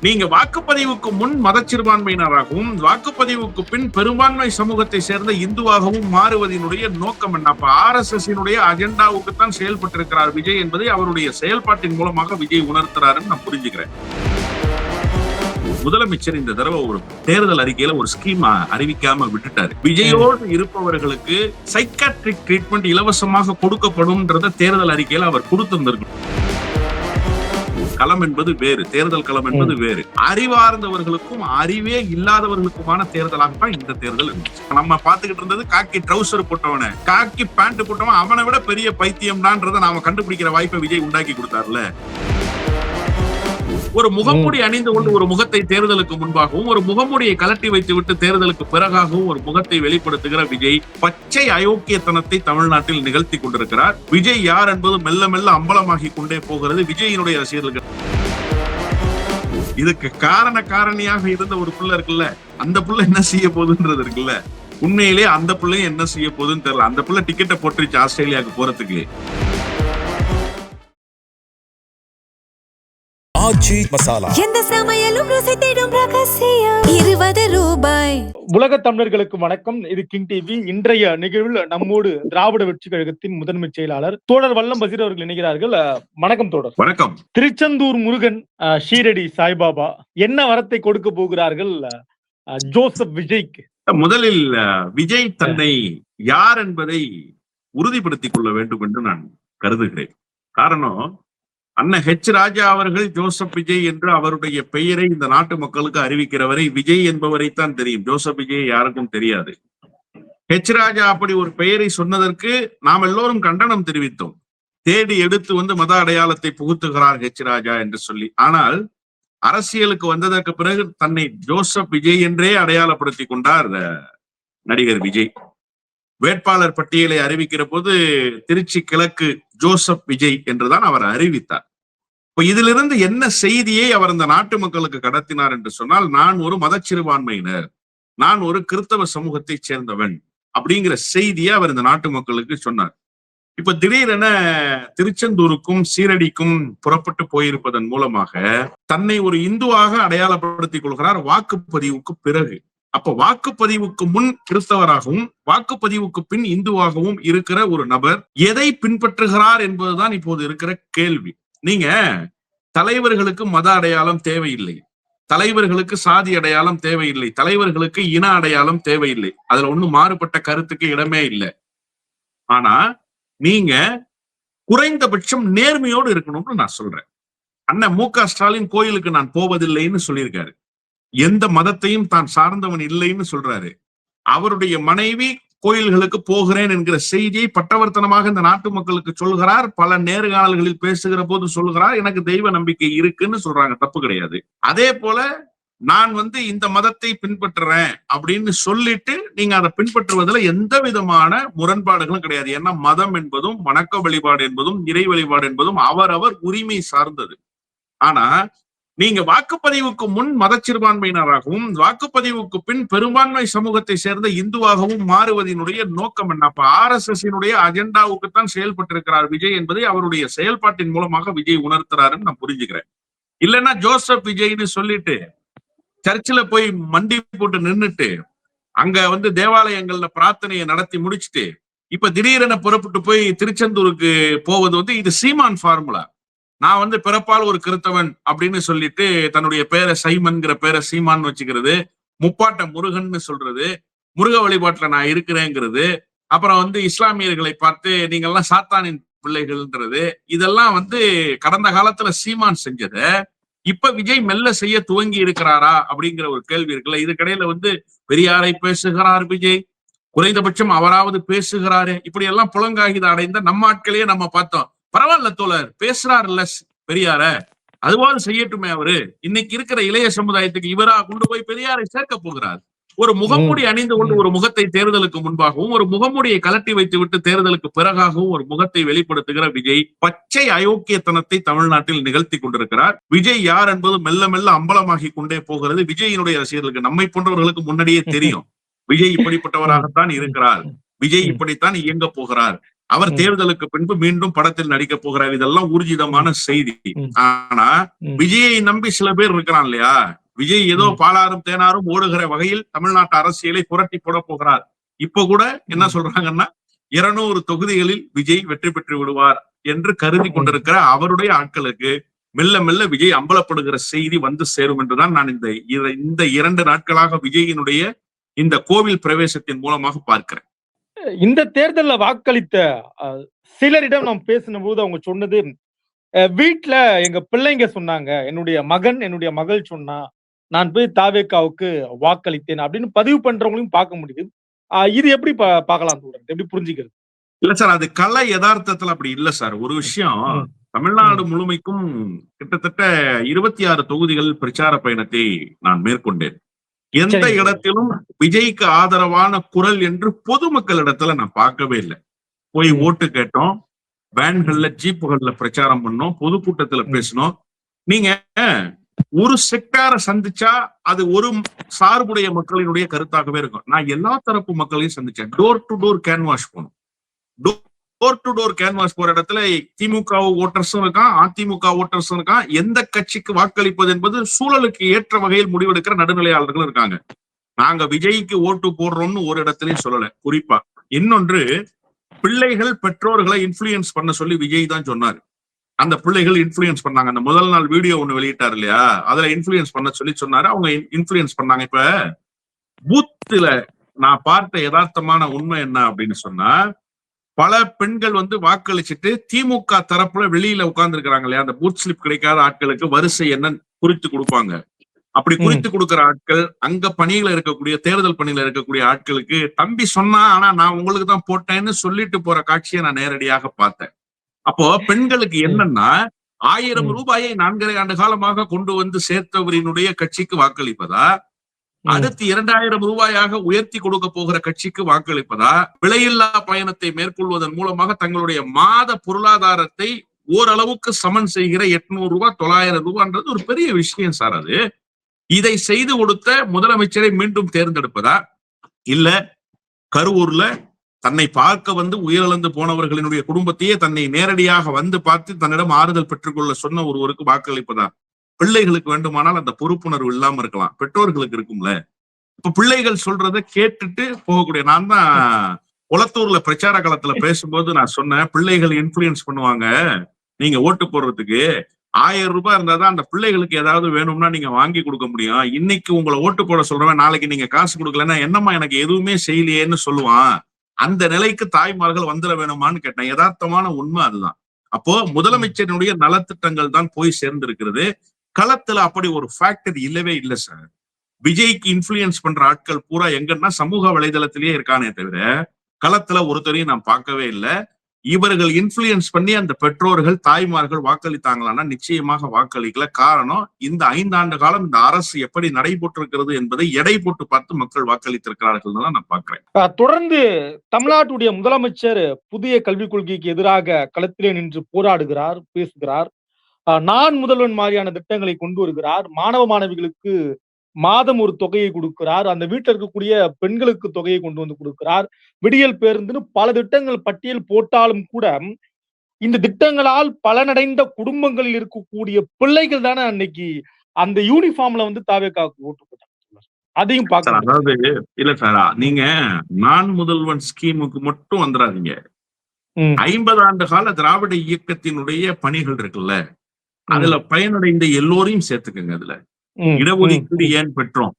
நீங்க வாக்குப்பதிவுக்கு முன் மதச்சிறுபான்மையினராகவும் வாக்குப்பதிவுக்கு பின் பெரும்பான்மை சமூகத்தை சேர்ந்த இந்துவாகவும் மாறுவதனுடைய நோக்கம் என்ன? அப்ப RSS அஜெண்டாவுக்குத்தான் செயல்பட்டு இருக்கிறார் விஜய் என்பதை அவருடைய செயல்பாட்டின் மூலமாக விஜய் உணர்த்துறாருன்னு நான் புரிஞ்சுக்கிறேன். முதலமைச்சர் இந்த தடவை ஒரு தேர்தல் அறிக்கையில ஒரு ஸ்கீம் அறிவிக்காம விட்டுட்டாரு. விஜயோடு இருப்பவர்களுக்கு சைக்காட்ரிக் ட்ரீட்மெண்ட் இலவசமாக கொடுக்கப்படும் தேர்தல் அறிக்கையில அவர் கொடுத்திருந்திருக்கும். களம் என்பது வேறு, தேர்தல் களம் என்பது வேறு. அறிவார்ந்தவர்களுக்கும் அறிவே இல்லாதவர்களுக்குமான தேர்தலாகத்தான் இந்த தேர்தல் இருந்துச்சு. நம்ம பாத்துக்கிட்டு இருந்தது காக்கி ட்ரௌசர் போட்டவன, காக்கி பேண்ட் போட்டவன் அவனை விட பெரிய பைத்தியம்டான்றதை நாம கண்டுபிடிக்கிற வாய்ப்பை விஜய் உண்டாக்கி கொடுத்தார்ல. ஒரு முகமூடி அணிந்து கொண்டு ஒரு முகத்தை தேர்தலுக்கு முன்பாகவும் ஒரு முகமூடியை கலட்டி வைத்து விட்டு தேர்தலுக்கு பிறகாகவும் ஒரு முகத்தை வெளிப்படுத்துகிற விஜய் பச்சை அயோக்கியத்தனத்தை தமிழ்நாட்டில் நிகழ்த்தி கொண்டிருக்கிறார். விஜய் யார் என்பது மெல்ல மெல்ல அம்பலமாகி கொண்டே போகிறது விஜயினுடைய ரசிகர்கள். இதுக்கு காரணியாக இருந்த ஒரு புள்ள இருக்குல்ல, அந்த புள்ள என்ன செய்ய போகுதுன்றது இருக்குல்ல, உண்மையிலே அந்த புள்ளையும் என்ன செய்ய போகுதுன்னு தெரியல. அந்த புள்ள டிக்கெட்டை போட்டுருச்சு ஆஸ்திரேலியாவுக்கு போறதுக்கு. எந்த சமையலும் ருசி தேடும் ரகசியம் 20 ரூபாய். உலக தமிழர்களுக்கு வணக்கம். இது கிங் டிவி. இன்றைய நிகழ்வில் நம்மோடு திராவிட வெற்றி கழகத்தின் முதன்மை செயலாளர் தோழர் வல்லம் பசீர் அவர்கள் இணைகிறார்கள். வணக்கம் தோழர். வணக்கம். திருச்செந்தூர் முருகன், ஷீரடி சாய்பாபா என்ன வரத்தை கொடுக்க போகிறார்கள் ஜோசப் விஜய்க்கு? முதலில் விஜய் தன்னை யார் என்பதை உறுதிப்படுத்திக் கொள்ள வேண்டும் என்று நான் கருதுகிறேன். காரணம், அண்ணன் ராஜா அவர்கள் ஜோசப் விஜய் என்று அவருடைய பெயரை இந்த நாட்டு மக்களுக்கு அறிவிக்கிறவரை விஜய் என்பவரைத்தான் தெரியும். ஜோசப் விஜய் யாருக்கும் தெரியாது. ராஜா அப்படி ஒரு பெயரை சொன்னதற்கு நாம் எல்லோரும் கண்டனம் தெரிவித்தோம். தேடி எடுத்து மத அடையாளத்தை புகுத்துகிறார் ராஜா என்று சொல்லி. ஆனால் அரசியலுக்கு வந்ததற்கு பிறகு தன்னை ஜோசப் விஜய் என்றே அடையாளப்படுத்திக் கொண்டார் நடிகர் விஜய். வேட்பாளர் பட்டியலை அறிவிக்கிற போது திருச்சி கிழக்கு ஜோசப் விஜய் என்றுதான் அவர் அறிவித்தார். இப்ப இதிலிருந்து என்ன செய்தியை அவர் இந்த நாட்டு மக்களுக்கு கடத்தினார் என்று சொன்னால், நான் ஒரு மதச்சிறுபான்மையினர், நான் ஒரு கிறிஸ்தவ சமூகத்தை சேர்ந்தவன் அப்படிங்கிற செய்தியை அவர் இந்த நாட்டு மக்களுக்கு சொன்னார். இப்ப திடீரென திருச்செந்தூருக்கும் சீரடிக்கும் புறப்பட்டு போயிருப்பதன் மூலமாக தன்னை ஒரு இந்துவாக அடையாளப்படுத்திக் கொள்கிறார் வாக்குப்பதிவுக்கு பிறகு. அப்ப வாக்குப்பதிவுக்கு முன் கிறிஸ்தவராகவும் வாக்குப்பதிவுக்கு பின் இந்துவாகவும் இருக்கிற ஒரு நபர் எதை பின்பற்றுகிறார் என்பதுதான் இப்போது இருக்கிற கேள்வி. நீங்க தலைவர்களுக்கு மத அடையாளம் தேவையில்லை, தலைவர்களுக்கு சாதி அடையாளம் தேவையில்லை, தலைவர்களுக்கு இன அடையாளம் தேவையில்லை. அதுல ஒண்ணும் மாறுபட்ட கருத்துக்கு இடமே இல்லை. ஆனா நீங்க குறைந்தபட்சம் நேர்மையோடு இருக்கணும்னு நான் சொல்றேன். அண்ணன் மு.க. ஸ்டாலின் கோயிலுக்கு நான் போவதில்லைன்னு சொல்லியிருக்காரு. எந்த மதத்தையும் தான் சார்ந்தவன் இல்லைன்னு சொல்றாரு. அவருடைய மனைவி கோயில்களுக்கு போகிறேன் என்கிற செய்தியை பட்டவர்த்தனமாக இந்த நாட்டு மக்களுக்கு சொல்கிறார். பல நேர்காணல்களில் பேசுகிற போது சொல்கிறார், எனக்கு தெய்வ நம்பிக்கை இருக்குன்னு சொல்றாங்க. தப்பு கிடையாது. அதே போல நான் இந்த மதத்தை பின்பற்றுறேன் அப்படின்னு சொல்லிட்டு நீங்க அதை பின்பற்றுவதில் எந்த விதமான முரண்பாடுகளும் கிடையாது. ஏன்னா மதம் என்பதும் வணக்க வழிபாடு என்பதும் இறை வழிபாடு என்பதும் அவரவர் உரிமை சார்ந்தது. ஆனா நீங்க வாக்குப்பதிவுக்கு முன் மதச்சிறுபான்மையினராகவும் வாக்குப்பதிவுக்கு பின் பெரும்பான்மை சமூகத்தை சேர்ந்த இந்துவாகவும் மாறுவதனுடைய நோக்கம் என்ன? அப்ப RSS அஜெண்டாவுக்குத்தான் செயல்பட்டு இருக்கிறார் விஜய் என்பதை அவருடைய செயல்பாட்டின் மூலமாக விஜய் உணர்த்துறாருன்னு நான் புரிஞ்சுக்கிறேன். இல்லைன்னா ஜோசப் விஜய்னு சொல்லிட்டு சர்ச்சில் போய் மண்டி போட்டு நின்னுட்டு அங்க தேவாலயங்கள்ல பிரார்த்தனையை நடத்தி முடிச்சுட்டு இப்ப திடீரென புறப்பட்டு போய் திருச்செந்தூருக்கு போவது இது சீமான் ஃபார்முலா. நான் பிறப்பால் ஒரு கிறிஸ்தவன் அப்படின்னு சொல்லிட்டு தன்னுடைய பேரை சைமன்கிற பேரை சீமான் வச்சுக்கிறது, முப்பாட்ட முருகன் சொல்றது, முருக வழிபாட்டுல நான் இருக்கிறேங்கிறது, அப்புறம் இஸ்லாமியர்களை பார்த்து நீங்க எல்லாம் சாத்தானின் பிள்ளைகள்ன்றது, இதெல்லாம் கடந்த காலத்துல சீமான் செஞ்சத இப்ப விஜய் மெல்ல செய்ய துவங்கி இருக்கிறாரா அப்படிங்கிற ஒரு கேள்வி இருக்குல்ல. இதுக்கிடையில பெரியாரை பேசுகிறார் விஜய், குறைந்தபட்சம் அவராவது பேசுகிறாரு. இப்படி எல்லாம் புலங்காகித அடைந்த நம்ம ஆட்களையே நம்ம பார்த்தோம். பரவாயில்ல தோழர், பேசுறாரு இல்ல பெரியார, அதுவாது செய்யட்டுமே. அவரு இன்னைக்கு இருக்கிற இளைய சமுதாயத்துக்கு இவரா கொண்டு போய் பெரியாரை சேர்க்க போகிறார். ஒரு முகமூடி அணிந்து கொண்டு ஒரு முகத்தை தேர்தலுக்கு முன்பாகவும் ஒரு முகமூடியை கலட்டி வைத்து விட்டு தேர்தலுக்கு பிறகாகவும் ஒரு முகத்தை வெளிப்படுத்துகிற விஜய் பச்சை அயோக்கியத்தனத்தை தமிழ்நாட்டில் நிகழ்த்தி கொண்டிருக்கிறார். விஜய் யார் என்பது மெல்ல மெல்ல அம்பலமாகி கொண்டே போகிறது. விஜயினுடைய ரசிகர்களுக்கு, நம்மை போன்றவர்களுக்கு முன்னாடியே தெரியும் விஜய் இப்படிப்பட்டவராகத்தான் இருக்கிறார், விஜய் இப்படித்தான் இயங்க போகிறார். அவர் தேர்தலுக்கு பின்பு மீண்டும் படத்தில் நடிக்க போகிறார். இதெல்லாம் ஊர்ஜிதமான செய்தி. ஆனா விஜயை நம்பி சில பேர் இருக்கிறான் இல்லையா, விஜய் ஏதோ பாலாரும் தேனாரும் ஓடுகிற வகையில் தமிழ்நாட்டு அரசியலை புரட்டி போட போகிறார். இப்ப கூட என்ன சொல்றாங்கன்னா 200 தொகுதிகளில் விஜய் வெற்றி பெற்று விடுவார் என்று கருதி கொண்டிருக்கிற அவருடைய ஆட்களுக்கு மெல்ல மெல்ல விஜய் அம்பலப்படுகிற செய்தி வந்து சேரும் என்றுதான் நான் இந்த 2 நாட்களாக விஜயினுடைய இந்த கோவில் பிரவேசத்தின் மூலமாக பார்க்கிறேன். இந்த தேர்தலில் வாக்களித்த சிலரிடம் நாம் பேசின போது அவங்க சொன்னது, வீட்டுல எங்க பிள்ளைங்க சொன்னாங்க, என்னுடைய மகன் என்னுடைய மகள் சொன்னா நான் போய் தாவேக்காவுக்கு வாக்களித்தேன் அப்படின்னு பதிவு பண்றவங்களையும் பார்க்க முடியுது. இது எப்படி பார்க்கலாம், எப்படி புரிஞ்சுக்கிறது? இல்ல சார், அது கலை யதார்த்தத்துல அப்படி இல்ல சார். ஒரு விஷயம், தமிழ்நாடு முழுமைக்கும் கிட்டத்தட்ட 26 தொகுதிகள் பிரச்சார பயணத்தை நான் மேற்கொண்டேன். எந்த இடத்திலும் விஜய்க்கு ஆதரவான குரல் என்று பொதுமக்களிடத்துல நான் பார்க்கவே இல்லை. போய் ஓட்டு கேட்டோம், வேன்கள்ல ஜீப்புகள்ல பிரச்சாரம் பண்ணோம், பொதுக்கூட்டத்துல பேசணும். நீங்க ஒரு செக்டாரை சந்திச்சா அது ஒரு சார்புடைய மக்களினுடைய கருத்தாகவே இருக்கும். நான் எல்லா தரப்பு மக்களையும் சந்திச்சேன். டோர் டு டோர் கேன்வாஷ் போனோம். டோர் டு டோர் கேன்வாஸ் போற இடத்துல திமுக ஓட்டர்ஸும் இருக்கான், அதிமுக ஓட்டர்ஸும் இருக்கான். எந்த கட்சிக்கு வாக்களிப்பது என்பது சூழலுக்கு ஏற்ற வகையில் முடிவெடுக்கிற நடுநிலையாளர்களும் இருக்காங்க. நாங்க விஜய்க்கு ஓட்டு போடுறோம்னு ஒரு இடத்துலயும் சொல்லல. குறிப்பா இன்னொன்று, பிள்ளைகள் பெற்றோர்களை இன்ஃபுளுயன்ஸ் பண்ண சொல்லி விஜய் தான் சொன்னாரு. அந்த பிள்ளைகள் இன்ஃபுளுயன்ஸ் பண்ணாங்க. அந்த முதல் நாள் வீடியோ ஒண்ணு வெளியிட்டாரு இல்லையா, அதுல இன்ஃபுளுயன்ஸ் பண்ண சொல்லி சொன்னாரு. அவங்க இன்ஃபுளுயன்ஸ் பண்ணாங்க. இப்ப பூத்துல நான் பார்த்த யதார்த்தமான உண்மை என்ன அப்படின்னு சொன்னா, பல பெண்கள் வாக்களிச்சுட்டு திமுக தரப்புல வெளியில உட்கார்ந்து இருக்கிறாங்க இல்லையா, அந்த பூத் ஸ்லிப் கிடைக்காத ஆட்களுக்கு வரிசை என்ன குறித்து கொடுப்பாங்க. அப்படி குறித்து கொடுக்கிற ஆட்கள் அங்க பணியில இருக்கக்கூடிய, தேர்தல் பணியில இருக்கக்கூடிய ஆட்களுக்கு தம்பி சொன்னா, ஆனா நான் உங்களுக்கு தான் போட்டேன்னு சொல்லிட்டு போற காட்சியை நான் நேரடியாக பார்த்தேன். அப்போ பெண்களுக்கு என்னன்னா, 1000 ரூபாயை 4.5 ஆண்டு காலமாக கொண்டு வந்து சேர்த்தவரினுடைய கட்சிக்கு வாக்களிப்பதா, அடுத்து 2000 ரூபாயாக உயர்த்தி கொடுக்க போகிற கட்சிக்கு வாக்களிப்பதா, விலையில்லா பயணத்தை மேற்கொள்வதன் மூலமாக தங்களுடைய மாத பொருளாதாரத்தை ஓரளவுக்கு சமன் செய்கிற 800 ரூபாய் 900 ரூபான்றது ஒரு பெரிய விஷயம் சார். அது இதை செய்து கொடுத்த முதலமைச்சரை மீண்டும் தேர்ந்தெடுப்பதா, இல்ல கரூர்ல தன்னை பார்க்க உயிரிழந்து போனவர்களினுடைய குடும்பத்தையே தன்னை நேரடியாக பார்த்து தன்னிடம் ஆறுதல் பெற்றுக்கொள்ள சொன்ன ஒருவருக்கு வாக்களிப்பதா? பிள்ளைகளுக்கு வேண்டுமானால் அந்த பொறுப்புணர்வு இல்லாம இருக்கலாம், பெற்றோர்களுக்கு இருக்கும்ல. இப்ப பிள்ளைகள் சொல்றதை கேட்டுட்டு போகக்கூடிய, நான் தான் குளத்தூர்ல பிரச்சார காலத்துல பேசும்போது நான் சொன்னேன், பிள்ளைகள் இன்ஃபுளுயன்ஸ் பண்ணுவாங்க, நீங்க ஓட்டு போடுறதுக்கு 1000 ரூபாய் இருந்தாதான் அந்த பிள்ளைகளுக்கு ஏதாவது வேணும்னா நீங்க வாங்கி கொடுக்க முடியும். இன்னைக்கு உங்களை ஓட்டு போட சொல்றவன் நாளைக்கு நீங்க காசு கொடுக்கலன்னா என்னம்மா எனக்கு எதுவுமே செய்யலையேன்னு சொல்லுவான். அந்த நிலைக்கு தாய்மார்கள் வந்துட வேணுமான்னு கேட்டேன். யதார்த்தமான உண்மை அதுதான். அப்போ முதலமைச்சரினுடைய நலத்திட்டங்கள் தான் போய் சேர்ந்திருக்கிறது. களத்துல அப்படி ஒரு ஃபேக்டர் இல்லவே இல்லை சார். விஜய்க்கு இன்ஃபுளுயன்ஸ் பண்ற ஆட்கள் பூரா எங்கன்னா சமூக வலைதளத்திலேயே இருக்கானே தவிர களத்துல ஒருத்தரையும் நான் பார்க்கவே இல்லை. இவர்கள் இன்ஃபுளுயன்ஸ் பண்ணி அந்த பெற்றோர்கள் தாய்மார்கள் வாக்களித்தாங்களான்னா நிச்சயமாக வாக்களிக்கல. காரணம், இந்த 5 ஆண்டு காலம் இந்த அரசு எப்படி நடைபெற்றிருக்கிறது என்பதை எடை போட்டு பார்த்து மக்கள் வாக்களித்திருக்கிறார்கள் தான் நான் பார்க்கிறேன். தொடர்ந்து தமிழ்நாட்டுடைய முதலமைச்சர் புதிய கல்விக் கொள்கைக்கு எதிராக களத்திலே நின்று போராடுகிறார், பேசுகிறார். நான் முதல்வன் மாதிரியான திட்டங்களை கொண்டு வருகிறார். மாணவ மாணவிகளுக்கு மாதம் ஒரு தொகையை கொடுக்கிறார். அந்த வீட்டில் இருக்கக்கூடிய பெண்களுக்கு தொகையை கொண்டு வந்து கொடுக்கிறார். விடியல் பேருந்துன்னு பல திட்டங்கள் பட்டியல் போட்டாலும் கூட இந்த திட்டங்களால் பலனடைந்த குடும்பங்களில் இருக்கக்கூடிய பிள்ளைகள் தானே அன்னைக்கு அந்த யூனிஃபார்ம்ல தாவேக்காவுக்கு ஓட்டு போட்டாங்க. அதையும் பார்க்கலாம். அதாவது இல்ல சார், நீங்க நான் முதல்வன் ஸ்கீமுக்கு மட்டும் வந்துடாதீங்க. 50 ஆண்டு கால திராவிட இயக்கத்தினுடைய பணிகள் இருக்குல்ல, அதுல பயனடைந்த எல்லோரையும் சேர்த்துக்கங்க. அதுல இடஒதுக்கீடு ஏன் பெற்றோம்?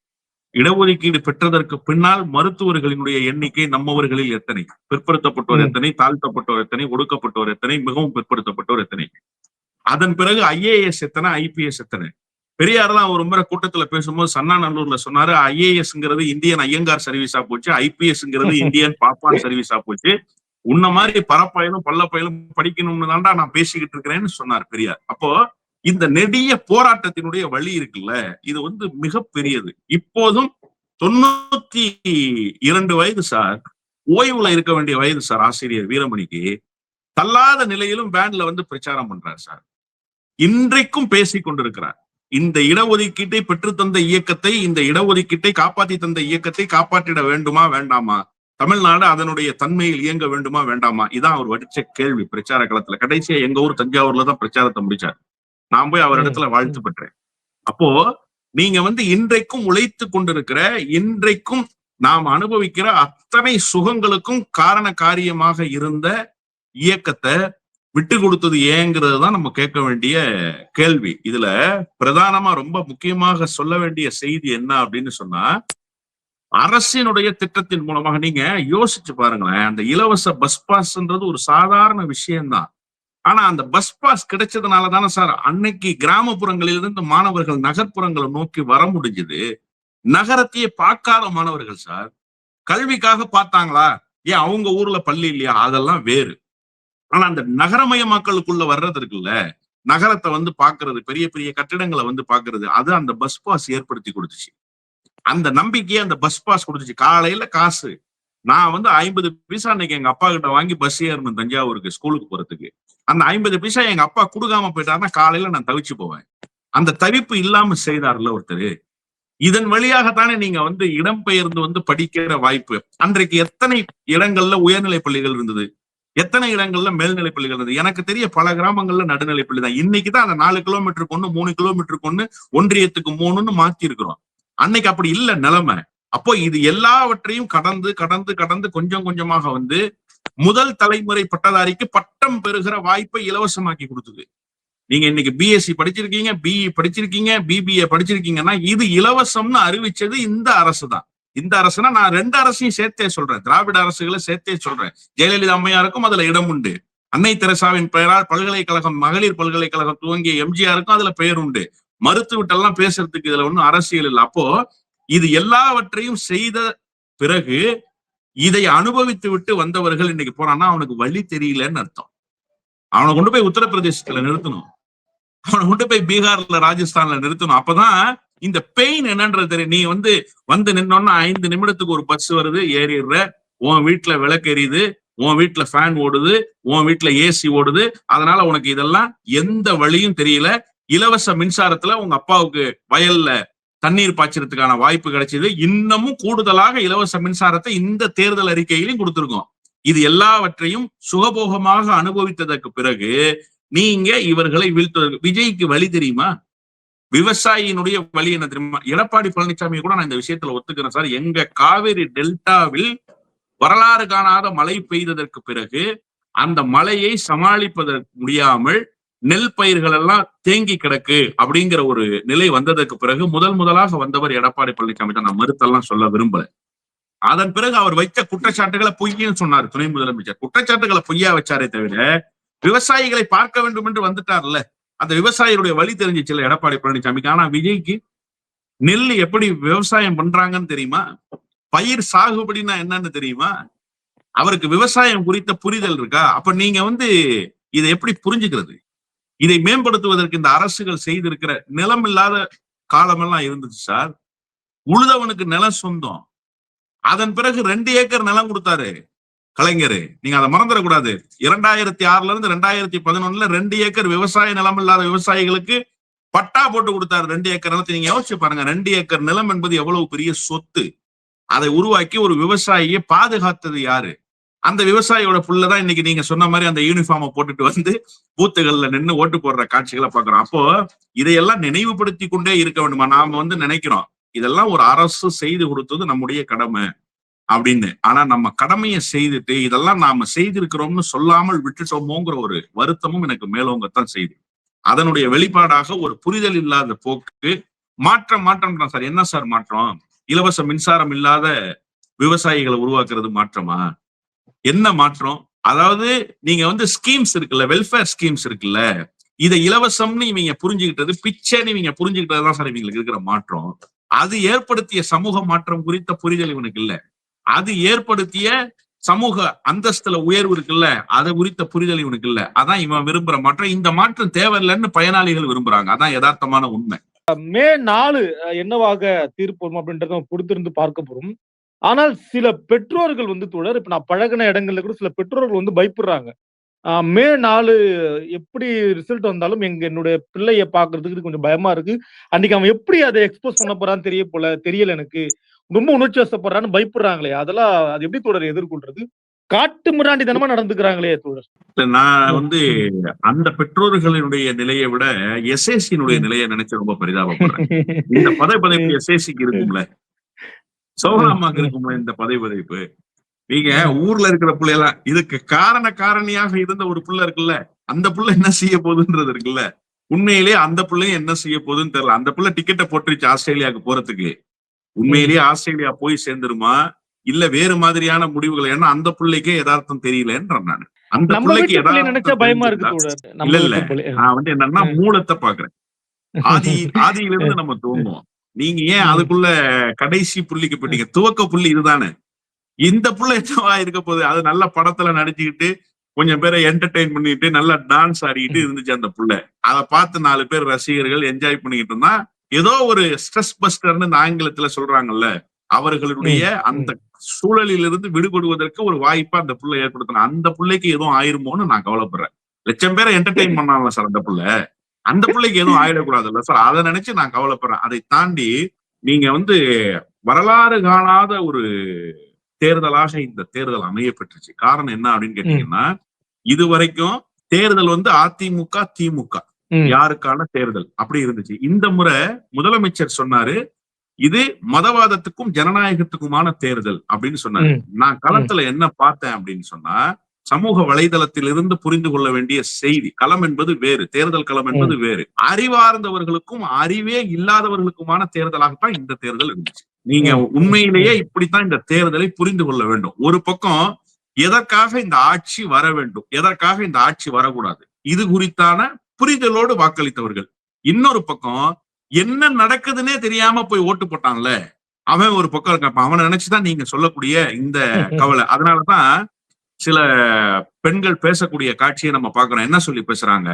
இடஒதுக்கீடு பெற்றதற்கு பின்னால் மருத்துவர்களினுடைய எண்ணிக்கை நம்மவர்களில் எத்தனை, பிற்படுத்தப்பட்டோர் எத்தனை, தாழ்த்தப்பட்டோர் எத்தனை, ஒடுக்கப்பட்டோர் எத்தனை, மிகவும் பிற்படுத்தப்பட்டோர் எத்தனை, அதன் பிறகு IAS எத்தனை, IPS எத்தனை. பெரியாரெல்லாம் ஒரு முறை கூட்டத்துல பேசும்போது சன்னாநல்லூர்ல சொன்னாரு, IASங்கிறது இந்தியன் ஐயங்கார் சர்வீஸா போச்சு, IPSங்கிறது இந்தியன் பாப்பான் சர்வீஸா போச்சு, உன்ன மாதிரி பரப்பயலும் பல்லப்பயலும் படிக்கணும்னு தான்டா நான் பேசிக்கிட்டு இருக்கிறேன்னு சொன்னார் பெரியார். அப்போ இந்த நெடிய போராட்டத்தினுடைய வழி இருக்குல்ல, இது மிக பெரியது. இப்போதும் 92 வயது சார், ஓய்வுல இருக்க வேண்டிய வயது சார் ஆசிரியர் வீரமணிக்கு. தள்ளாத நிலையிலும் வேன்ல பிரச்சாரம் பண்றார் சார். இன்றைக்கும் பேசிக் கொண்டிருக்கிறார். இந்த இடஒதுக்கீட்டை பெற்று தந்த இயக்கத்தை, இந்த இடஒதுக்கீட்டை காப்பாற்றி தந்த இயக்கத்தை காப்பாற்றிட வேண்டுமா வேண்டாமா? தமிழ்நாடு அதனுடைய தன்மையில் இயங்க வேண்டுமா வேண்டாமா? இதான் அவர் வடிச்ச கேள்வி பிரச்சார களத்துல. கடைசியா எங்க ஊர் தஞ்சாவூர்ல தான் பிரச்சாரத்தை முடிச்சார். நான் போய் அவர் இடத்துல வாழ்த்து பெற்றேன். அப்போ நீங்க இன்றைக்கும் உழைத்து கொண்டிருக்கிற, இன்றைக்கும் நாம் அனுபவிக்கிற அத்தனை சுகங்களுக்கும் காரண காரியமாக இருந்த இயக்கத்தை விட்டு கொடுத்தது ஏங்கிறது தான் நம்ம கேட்க வேண்டிய கேள்வி. இதுல பிரதானமா ரொம்ப முக்கியமாக சொல்ல வேண்டிய செய்தி என்ன அப்படின்னு சொன்னா, அரசினுடைய திட்டத்தின் மூலமாக நீங்க யோசிச்சு பாருங்களேன். அந்த இலவச பஸ் பாஸ்ன்றது ஒரு சாதாரண விஷயம்தான். ஆனா அந்த பஸ் பாஸ் கிடைச்சதுனால தானே சார் அன்னைக்கு கிராமப்புறங்களிலிருந்து மாணவர்கள் நகர்ப்புறங்களை நோக்கி வர முடிஞ்சது. நகரத்தையே பார்க்காத மாணவர்கள் சார் கல்விக்காக பார்த்தாங்களா? ஏன் அவங்க ஊர்ல பள்ளி இல்லையா? அதெல்லாம் வேறு. ஆனா அந்த நகரமயமாக்கலுக்குள்ள வர்றது இருக்குல்ல, நகரத்தை பாக்குறது, பெரிய பெரிய கட்டிடங்களை பாக்குறது, அது அந்த பஸ் பாஸ் ஏற்படுத்தி கொடுத்துச்சு. அந்த நம்பிக்கையை அந்த பஸ் பாஸ் கொடுத்துச்சு. காலையில காசு நான் 50 பைசா அன்னைக்கு எங்க அப்பா கிட்ட வாங்கி பஸ் ஏறணும் தஞ்சாவூருக்கு ஸ்கூலுக்கு போறதுக்கு. அந்த 50 பைசா எங்க அப்பா கொடுக்காம போயிட்டாருன்னா காலையில நான் தவிச்சு போவேன். அந்த தவிப்பு இல்லாம செய்தார்ல ஒருத்தர். இதன் வழியாகத்தானே நீங்க இடம்பெயர்ந்து படிக்கிற வாய்ப்பு. அன்றைக்கு எத்தனை இடங்கள்ல உயர்நிலை பள்ளிகள் இருந்தது, எத்தனை இடங்கள்ல மேல்நிலை பள்ளிகள் இருந்தது. எனக்கு தெரிய பல கிராமங்கள்ல நடுநிலை பள்ளி தான். இன்னைக்குதான் அந்த 4 கிலோமீட்டருக்கு ஒண்ணு, 3 கிலோமீட்டருக்கு ஒண்ணு, ஒன்றியத்துக்கு 3ன்னு மாத்தி இருக்கிறோம். அன்னைக்கு அப்படி இல்ல நிலைமை. அப்போ இது எல்லாவற்றையும் கடந்து கடந்து கடந்து கொஞ்சம் கொஞ்சமாக முதல் தலைமுறை பட்டதாரிக்கு பட்டம் பெறுகிற வாய்ப்பை இலவசமாக்கி கொடுத்தது. நீங்க இன்னைக்கு பிஎஸ்சி படிச்சிருக்கீங்க, பிஇ படிச்சிருக்கீங்க, பிபிஏ படிச்சிருக்கீங்கன்னா இது இலவசம்னு அறிவிச்சது இந்த அரசு தான். இந்த அரசுனா நான் 2 அரசையும் சேர்த்தே சொல்றேன், திராவிட அரசுகளை சேர்த்தே சொல்றேன். ஜெயலலிதா அம்மையாருக்கும் அதுல இடம் உண்டு. அன்னை தெரசாவின் பெயரால் பல்கலைக்கழகம், மகளிர் பல்கலைக்கழகம் துவங்கிய எம்ஜிஆருக்கும் அதுல பெயர் உண்டு. மறுத்து விட்டெல்லாம் பேசுறதுக்கு இதுல ஒன்றும் அரசியல் இல்லை. அப்போ இது எல்லாவற்றையும் செய்த பிறகு இதை அனுபவித்து விட்டு வந்தவர்கள் இன்னைக்கு போறான்னா அவனுக்கு வழி தெரியலன்னு அர்த்தம். அவனை கொண்டு போய் உத்தரப்பிரதேசத்துல நிறுத்தணும், அவனை கொண்டு போய் பீகார்ல, ராஜஸ்தான்ல நிறுத்தணும். அப்பதான் இந்த பெயின் என்னன்றது தெரியும். நீ வந்து நின்னோன்னா 5 நிமிடத்துக்கு ஒரு பஸ் வருது, ஏறிடுற, உன் வீட்டுல விளக்கு எரியுது, உன் வீட்டுல ஃபேன் ஓடுது, உன் வீட்டுல ஏசி ஓடுது. அதனால உனக்கு இதெல்லாம் எந்த வழியும் தெரியல. இலவச மின்சாரத்துல உங்க அப்பாவுக்கு வயல்ல தண்ணீர் பாய்ச்சறதுக்கான வாய்ப்பு கிடைச்சது. இன்னமும் கூடுதலாக இலவச மின்சாரத்தை இந்த தேர்தல் அறிக்கையிலும் கொடுத்திருக்கோம். இது எல்லாவற்றையும் சுகபோகமாக அனுபவித்ததற்கு பிறகு நீங்க இவர்களை வீழ்த்துவது. விஜய்க்கு வழி தெரியுமா? விவசாயியினுடைய வழி என்ன தெரியுமா? எடப்பாடி பழனிசாமி கூட நான் இந்த விஷயத்துல ஒத்துக்கிறேன் சார். எங்க காவிரி டெல்டாவில் வரலாறு காணாத மழை பெய்ததற்கு பிறகு அந்த மழையை சமாளிப்பதற்கு முடியாமல் நெல் பயிர்கள் எல்லாம் தேங்கி கிடக்கு அப்படிங்கிற ஒரு நிலை வந்ததற்கு பிறகு முதலாக வந்தவர் எடப்பாடி பழனிசாமி தான். நான் மறுத்தெல்லாம் சொல்ல விரும்பல. அதன் பிறகு அவர் வைத்த குற்றச்சாட்டுகளை பொய்ன்னு சொன்னார் துணை முதலமைச்சர். குற்றச்சாட்டுகளை பொய்யா வச்சாரே தவிர விவசாயிகளை பார்க்க வேண்டும் என்று வந்துட்டார்ல. அந்த விவசாயிகளுடைய வழி தெரிஞ்சிச்சுல எடப்பாடி பழனிசாமிக்கு. ஆனா விஜய்க்கு நெல் எப்படி விவசாயம் பண்றாங்கன்னு தெரியுமா? பயிர் சாகுபடினா என்னன்னு தெரியுமா? அவருக்கு விவசாயம் குறித்த புரிதல் இருக்கா? அப்ப நீங்க இதை எப்படி புரிஞ்சுக்கிறது? இதை மேம்படுத்துவதற்கு இந்த அரசுகள் செய்திருக்கிற நிலம் இல்லாத காலமெல்லாம் இருந்துச்சு சார். உழுதவனுக்கு நிலம் சொந்தம். அதன் பிறகு 2 ஏக்கர் நிலம் கொடுத்தாரு கலைஞர். நீங்க அதை மறந்துடக்கூடாது. 2006ல இருந்து 2011ல 2 ஏக்கர் விவசாய நிலம் இல்லாத விவசாயிகளுக்கு பட்டா போட்டு கொடுத்தாரு. 2 ஏக்கர் நிலத்தை நீங்க யோசிச்சு பாருங்க. 2 ஏக்கர் நிலம் என்பது எவ்வளவு பெரிய சொத்து. அதை உருவாக்கி ஒரு விவசாயியை பாதுகாத்தது யாரு? அந்த விவசாயியோட புள்ளதான் இன்னைக்கு நீங்க சொன்ன மாதிரி அந்த யூனிஃபார்மை போட்டுட்டு பூத்துகள்ல நின்று ஓட்டு போடுற காட்சிகளை பாக்குறோம். அப்போ இதையெல்லாம் நினைவுபடுத்தி கொண்டே இருக்க வேண்டுமா? நாம நினைக்கிறோம் இதெல்லாம் ஒரு அரசு செய்து கொடுத்தது நம்முடைய கடமை அப்படின்னு. ஆனா நம்ம கடமையை செய்துட்டு இதெல்லாம் நாம செய்திருக்கிறோம்னு சொல்லாமல் விட்டுட்டோமோங்கிற ஒரு வருத்தமும் எனக்கு மேலோங்கத்தான் செய்யுது. அதனுடைய வெளிப்பாடாக ஒரு புரிதல் இல்லாத போக்கு. மாற்றம் தான் சார். என்ன சார் மாற்றம்? இலவச மின்சாரம் இல்லாத விவசாயிகளை உருவாக்குறது மாற்றமா? என்ன மாற்றம்? அதாவது நீங்க ஸ்கீம்ஸ் இருக்குல்ல, வெல்ஃபேர் ஸ்கீம்ஸ் இருக்குல்ல, இதை இலவசம்னு இவங்க புரிஞ்சுக்கிட்டது, பிச்சைன்னு இவங்க புரிஞ்சுக்கிட்டதுதான் சார் இவங்களுக்கு இருக்கிற மாற்றம். அது ஏற்படுத்திய சமூக மாற்றம் குறித்த புரிதல் இவனுக்கு இல்ல. அது ஏற்படுத்திய சமூக அந்தஸ்துல உயர்வு இருக்குல்ல, அதை குறித்த புரிதல் இவனுக்கு இல்ல. அதான் இவன் விரும்புற மாற்றம். இந்த மாற்றம் தேவையில்லைன்னு பயனாளிகள் விரும்புறாங்க. அதான் யதார்த்தமான உண்மை. மே 4 என்னவாக தீர்ப்பு அப்படின்றத பொறுத்திருந்து பார்க்க போறோம். ஆனால் சில பெற்றோர்கள் தொடர் இப்ப நான் பழகின இடங்கள்ல கூட சில பெற்றோர்கள் பயப்படுறாங்க. மே 4 எப்படி ரிசல்ட் வந்தாலும் என்னுடைய பிள்ளைய பாக்குறதுக்கு கொஞ்சம் பயமா இருக்கு. அன்னைக்கு அவன் எப்படி அதை எக்ஸ்போஸ் பண்ண போறான்னு தெரியல எனக்கு. ரொம்ப உணர்ச்சி வசப்படுறான்னு பயப்படுறாங்களே, அதெல்லாம் அது எப்படி தோழர் எதிர்கொள்றது? காட்டு மிராண்டித்தனமா நடந்துக்கிறாங்களே தோழர். நான் அந்த பெற்றோர்களுடைய நிலையை விட எஸ்ஏசியினுடைய நிலையை நினைச்சு ரொம்ப பரிதாபப்படுறேன். இந்த பதைப்பதைப்பு எஸ்ஏசிக்கு இருக்கும்ல, சோகமாக்கு இருக்கும்ல இந்த பதைப்பதைப்பு. நீங்க ஊர்ல இருக்கிற பிள்ளையெல்லாம் இதுக்கு காரணியாக இருந்த ஒரு பிள்ளை இருக்குல்ல, அந்த பிள்ளை என்ன செய்ய போகுதுன்றது இருக்குல்ல, உண்மையிலேயே அந்த பிள்ளையும் என்ன செய்ய போகுதுன்னு தெரியல. அந்த பிள்ளை டிக்கெட்டை போட்டுருச்சு ஆஸ்திரேலியாவுக்கு போறதுக்கு. உண்மையிலேயே ஆஸ்திரேலியா போய் சேர்ந்துருமா இல்ல வேறு மாதிரியான முடிவுகள்? ஏன்னா அந்த பிள்ளைக்கே யதார்த்தம் தெரியலன்ற நான். அந்த பிள்ளைக்கு இல்ல இல்ல, நான் என்னன்னா மூலத்தை பாக்குறேன். ஆதியிலிருந்து நம்ம துவங்குவோம். நீங்க ஏன் அதுக்குள்ள கடைசி புள்ளிக்கு போயிட்டீங்க? துவக்க புள்ளி இதுதானே. இந்த புள்ள என்னவா இருக்க போகுது? அது நல்ல படத்துல நடிச்சுக்கிட்டு கொஞ்சம் பேரை என்டர்டெயின் பண்ணிட்டு நல்லா டான்ஸ் ஆடிக்கிட்டு இருந்துச்சு அந்த புள்ள. அதை பார்த்து 4 பேர் ரசிகர்கள் என்ஜாய் பண்ணிக்கிட்டு இருந்தா, ஏதோ ஒரு ஸ்ட்ரெஸ் பஸ்டர்னு இந்த ஆங்கிலத்துல சொல்றாங்கல்ல, அவர்களுடைய அந்த சூழலிலிருந்து விடுபடுவதற்கு ஒரு வாய்ப்பா அந்த புள்ள ஏற்படுத்தணும். அந்த பிள்ளைக்கு எதுவும் ஆயிருமோன்னு நான் கவலைப்படுறேன். லட்சம் பேரை என்டர்டெயின் பண்ணாமல சார் அந்த புள்ள, அந்த பிள்ளைக்கு எதுவும் ஆயிடக்கூடாதுல்ல சார், அதை நினைச்சு நான் கவலைப்படுறேன். அதை தாண்டி நீங்க வரலாறு காணாத ஒரு தேர்தலாக இந்த தேர்தல் அமையப்பட்டுருச்சு. காரணம் என்ன அப்படின்னு கேட்டீங்கன்னா, இதுவரைக்கும் தேர்தல் அதிமுக திமுக யாருக்கான தேர்தல் அப்படி இருந்துச்சு. இந்த முறை முதலமைச்சர் சொன்னாரு, இது மதவாதத்துக்கும் ஜனநாயகத்துக்குமான தேர்தல் அப்படின்னு சொன்னாரு. நான் களத்துல என்ன பார்த்தேன் அப்படின்னு சொன்னா, சமூக வலைதளத்திலிருந்து புரிந்து கொள்ள வேண்டிய செய்தி, களம் என்பது வேறு, தேர்தல் களம் என்பது வேறு. அறிவார்ந்தவர்களுக்கும் அறிவே இல்லாதவர்களுக்குமான தேர்தலாகத்தான் இந்த தேர்தல் இருந்துச்சு. நீங்க உண்மையிலேயே இப்படித்தான் இந்த தேர்தலை புரிந்து கொள்ள வேண்டும். ஒரு பக்கம் எதற்காக இந்த ஆட்சி வர வேண்டும், எதற்காக இந்த ஆட்சி வரக்கூடாது, இது குறித்தான புரிதலோடு வாக்களித்தவர்கள். இன்னொரு பக்கம் என்ன நடக்குதுன்னே தெரியாம போய் ஓட்டு போட்டான்ல, அவன் ஒரு பக்கம் இருக்கான். அவனை நினைச்சுதான் நீங்க சொல்லக்கூடிய இந்த கவலை. அதனாலதான் சில பெண்கள் பேசக்கூடிய காட்சியை நம்ம பாக்குறோம். என்ன சொல்லி பேசுறாங்க?